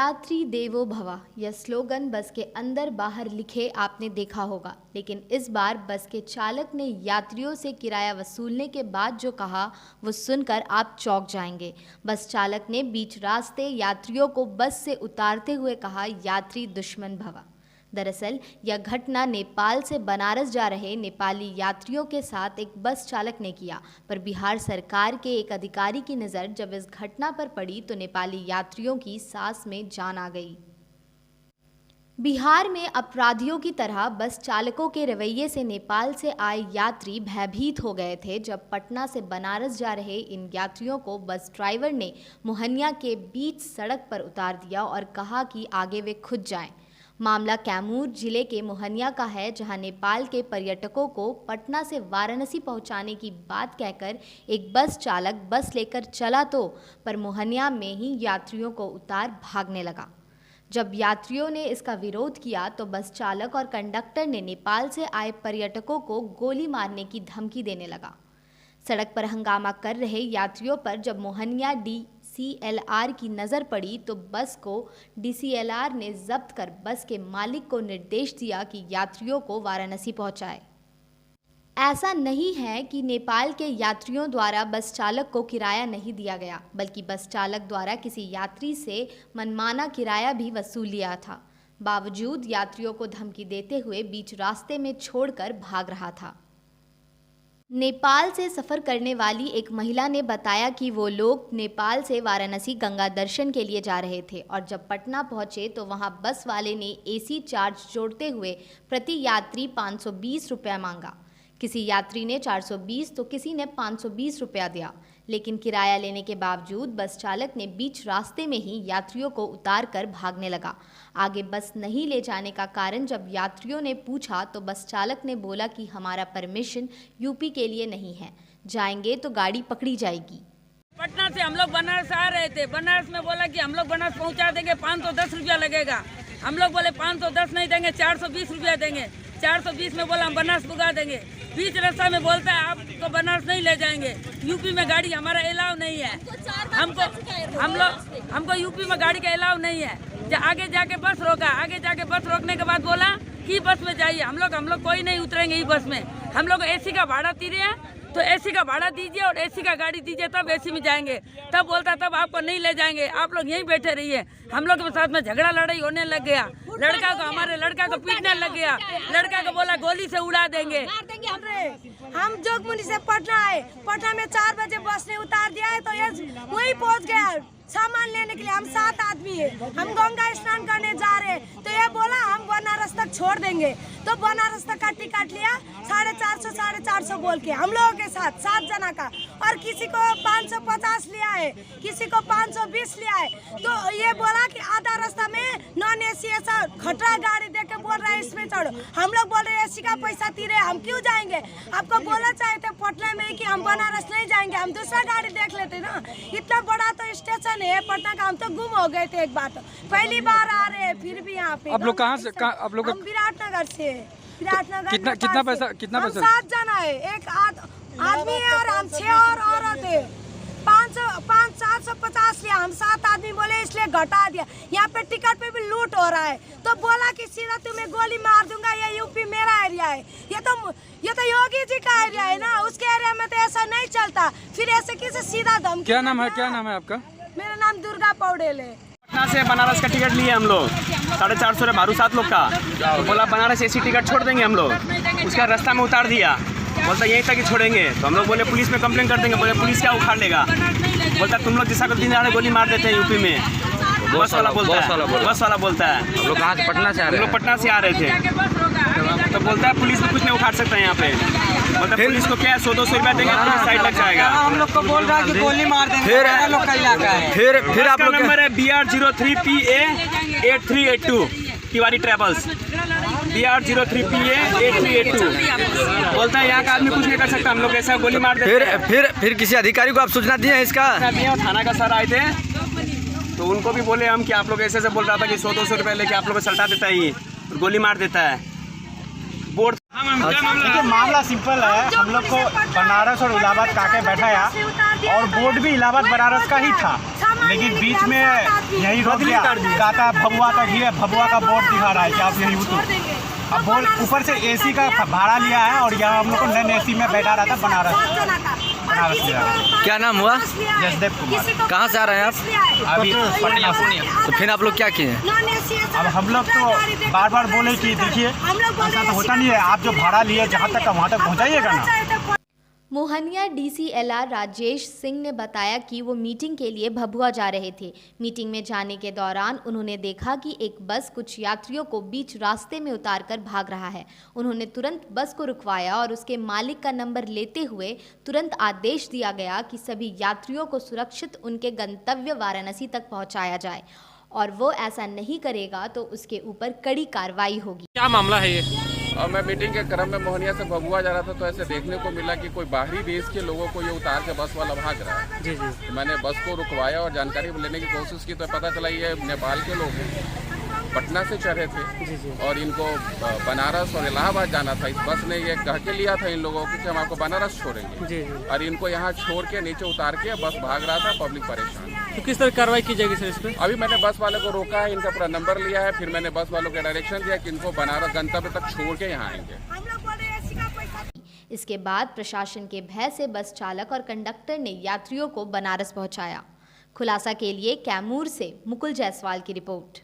यात्री देवो भव यह स्लोगन बस के अंदर बाहर लिखे आपने देखा होगा, लेकिन इस बार बस के चालक ने यात्रियों से किराया वसूलने के बाद जो कहा वो सुनकर आप चौंक जाएंगे। बस चालक ने बीच रास्ते यात्रियों को बस से उतारते हुए कहा, यात्री दुश्मन भव। दरअसल यह घटना नेपाल से बनारस जा रहे नेपाली यात्रियों के साथ एक बस चालक ने किया, पर बिहार सरकार के एक अधिकारी की नज़र जब इस घटना पर पड़ी तो नेपाली यात्रियों की सांस में जान आ गई। बिहार में अपराधियों की तरह बस चालकों के रवैये से नेपाल से आए यात्री भयभीत हो गए थे जब पटना से बनारस जा रहे इन यात्रियों को बस ड्राइवर ने मोहनिया के बीच सड़क पर उतार दिया और कहा कि आगे वे खुद जाएं। मामला कैमूर जिले के मोहनिया का है, जहां नेपाल के पर्यटकों को पटना से वाराणसी पहुंचाने की बात कहकर एक बस चालक बस लेकर चला तो पर मोहनिया में ही यात्रियों को उतार भागने लगा। जब यात्रियों ने इसका विरोध किया तो बस चालक और कंडक्टर ने नेपाल से आए पर्यटकों को गोली मारने की धमकी देने लगा। सड़क पर हंगामा कर रहे यात्रियों पर जब मोहनिया DCLR की नज़र पड़ी तो बस को DCLR ने जब्त कर बस के मालिक को निर्देश दिया कि यात्रियों को वाराणसी पहुंचाए। ऐसा नहीं है कि नेपाल के यात्रियों द्वारा बस चालक को किराया नहीं दिया गया, बल्कि बस चालक द्वारा किसी यात्री से मनमाना किराया भी वसूल लिया था। बावजूद यात्रियों को धमकी देते हुए बीच रास्ते में छोड़कर भाग रहा था। नेपाल से सफ़र करने वाली एक महिला ने बताया कि वो लोग नेपाल से वाराणसी गंगा दर्शन के लिए जा रहे थे और जब पटना पहुंचे तो वहां बस वाले ने AC चार्ज जोड़ते हुए प्रति यात्री 520 रुपया मांगा। किसी यात्री ने 420 तो किसी ने 520 रुपया दिया, लेकिन किराया लेने के बावजूद बस चालक ने बीच रास्ते में ही यात्रियों को उतार कर भागने लगा। आगे बस नहीं ले जाने का कारण जब यात्रियों ने पूछा तो बस चालक ने बोला कि हमारा परमिशन यूपी के लिए नहीं है, जाएंगे तो गाड़ी पकड़ी जाएगी। पटना से हम लोग बनारस आ रहे थे, बनारस में बोला कि हम लोग बनारस पहुंचा देंगे, 510 रुपया लगेगा। हम लोग बोले 510 नहीं देंगे, 420 रुपया देंगे। 420 में बोला हम बनारस पुगा देंगे। बीच रास्ता में बोलता है आपको बनारस नहीं ले जाएंगे, यूपी में गाड़ी हमारा अलाउ नहीं है। हमको यूपी में गाड़ी का अलाउ नहीं है। आगे जाके बस रोका, आगे जाके बस रोकने के बाद बोला कि बस में जाइए। हम लोग कोई नहीं उतरेंगे इस बस में। हम लोग AC का भाड़ा दे रहे हैं तो AC का भाड़ा दीजिए और AC का गाड़ी दीजिए, तब AC में जाएंगे। तब बोलता तब आपको नहीं ले जाएंगे, आप लोग यहीं बैठे रहिए। हम लोग के साथ में झगड़ा लड़ाई होने लग गया। हमारे लड़का को पीटने लग गया। लड़का को बोला गोली से उड़ा देंगे। हम जोगमुनी से पटना आए, पटना में 4 बजे बस ने उतार दिया है तो ये वही पहुंच गया सामान लेने के लिए। हम 7 आदमी है, हम गंगा स्नान करने जा रहे हैं तो ये बोला हम बनारस तक छोड़ देंगे। तो बनारस तक का टिकट लिया 450 450 बोल के हम लोगों के साथ 7 जना का, और किसी को 550 लिया है, किसी को 520 लिया है। तो ये बोला कि आधा रास्ता में नॉन AC ऐसा खतरा गाड़ी देख के बोल रहा है इसमें चढ़ो। हम लोग बोल रहे हैं AC का पैसा तीरे, हम क्यों जाएंगे? आपको बोला चाहे थे पटना में कि हम बनारस नहीं जाएंगे, हम दूसरा गाड़ी देख लेते ना। इतना बड़ा तो स्टेशन है पटना का, हम तो गुम हो गए थे एक बार। तो पहली बार आ रहे हैं फिर भी यहाँ पे। आप लोग कहाँ से? आप लोग? हम विराटनगर से। विराटनगर कितना पैसा? हम 7 जना है, एक आदमी है और हम 6 और औरत है। 450 लिया, हम 7 आदमी बोले इसलिए घटा दिया। यहाँ पे टिकट पे भी लूट हो रहा है तो बोला कि सीधा तुम्हें गोली मार दूंगा, ये यूपी मेरा एरिया है। ये तो योगी जी का एरिया है ना, उसके एरिया में तो ऐसा नहीं चलता। फिर ऐसे किसे सीधा धमकी? क्या नाम है आपका? मेरा नाम दुर्गा पौडेल है। पटना से बनारस का टिकट लिए हम लोग 450 भारू 7 लोग का। तो बोला बनारस AC टिकट छोड़ देंगे हम लोग। उसका रास्ता में उतार दिया, बोलता यहीं तक ही छोड़ेंगे। तो हम लोग बोले पुलिस में कंप्लेन कर देंगे। बोले पुलिस क्या उखाड़ लेगा? बोलता तुम लोग जिसका दिन दहाड़े गोली मार देते हैं यूपी में। बस वाला बोलता है। हम लोग कहाँ से? पटना से आ रहे हैं। हम लोग पटना से आ रहे थे तो बोलता है पुलिस में कुछ नहीं उखाड़ सकता है यहाँ पे। मतलब पुलिस को क्या 100-200 रुपया देंगे तो साइड लग जाएगा। हम लोग को बोल रहा है कि गोली मार देंगे। फिर आपका नंबर है BR03PA8382 तिवारी ट्रेवल्स। BR03PA8382 बोलता है यहाँ का आदमी कुछ नहीं कर सकता, हम लोग ऐसा गोली मार देते हैं। फिर किसी अधिकारी को आप सूचना दिए हैं इसका? थाना का सर आए थे तो उनको भी बोले हम कि आप लोग ऐसे बोल रहा था कि 100-200 रुपये लेके आप लोग को सल्टा देता है, ये गोली मार देता है। बोर्ड देखिए मामला सिंपल है। हम लोग को बनारस और इलाहाबाद काके बैठाया और बोर्ड भी इलाहाबाद बनारस का ही था। लेकिन बीच में यही रोक दिया, कहता भभुआ तक ही है, भभुआ का बोर्ड दिखा रहा है कि आप यही उतरो। अब बोल ऊपर से एसी का भाड़ा लिया है और यहाँ हम लोग को नॉन एसी में बैठा रहा था बनारस ले रहा था। क्या नाम हुआ? जसदेव कुमार। कहाँ से आ रहे हैं आप? अभी पटना से। तो फिर आप लोग क्या किए? अब हम लोग तो बार बार बोले कि देखिए ऐसा तो होता नहीं है, आप जो भाड़ा लिए जहाँ तक का वहाँ तक पहुँचाइएगा ना। मोहनिया डीसीएलआर राजेश सिंह ने बताया कि वो मीटिंग के लिए भभुआ जा रहे थे। मीटिंग में जाने के दौरान उन्होंने देखा कि एक बस कुछ यात्रियों को बीच रास्ते में उतारकर भाग रहा है। उन्होंने तुरंत बस को रुकवाया और उसके मालिक का नंबर लेते हुए तुरंत आदेश दिया गया कि सभी यात्रियों को सुरक्षित उनके गंतव्य वाराणसी तक पहुंचाया जाए और वो ऐसा नहीं करेगा तो उसके ऊपर कड़ी कार्रवाई होगी। क्या मामला है ये? और मैं मीटिंग के क्रम में मोहनिया से भभुआ जा रहा था तो ऐसे देखने को मिला कि कोई बाहरी देश के लोगों को ये उतार के बस वाला भाग रहा है। जी जी। तो मैंने बस को रुकवाया और जानकारी लेने की कोशिश की तो पता चला ये नेपाल के लोग हैं, पटना से चढ़े थे और इनको बनारस और इलाहाबाद जाना था। इस बस ने ये कह के लिया था इन लोगों को कि हम आपको बनारस छोड़ेंगे जी। और इनको यहाँ छोड़ के नीचे उतार के बस भाग रहा था, पब्लिक परेशान। तो किस तरह कार्रवाई की जाएगी सर इस पर? अभी मैंने बस वाले को रोका है, इनका पूरा नंबर लिया है, फिर मैंने बस वालों को डायरेक्शन दिया कि इनको बनारस गंतव्य तक छोड़ के यहाँ आएंगे। इसके बाद प्रशासन के भय से बस चालक और कंडक्टर ने यात्रियों को बनारस पहुंचाया। खुलासा के लिए कैमूर से मुकुल जायसवाल की रिपोर्ट।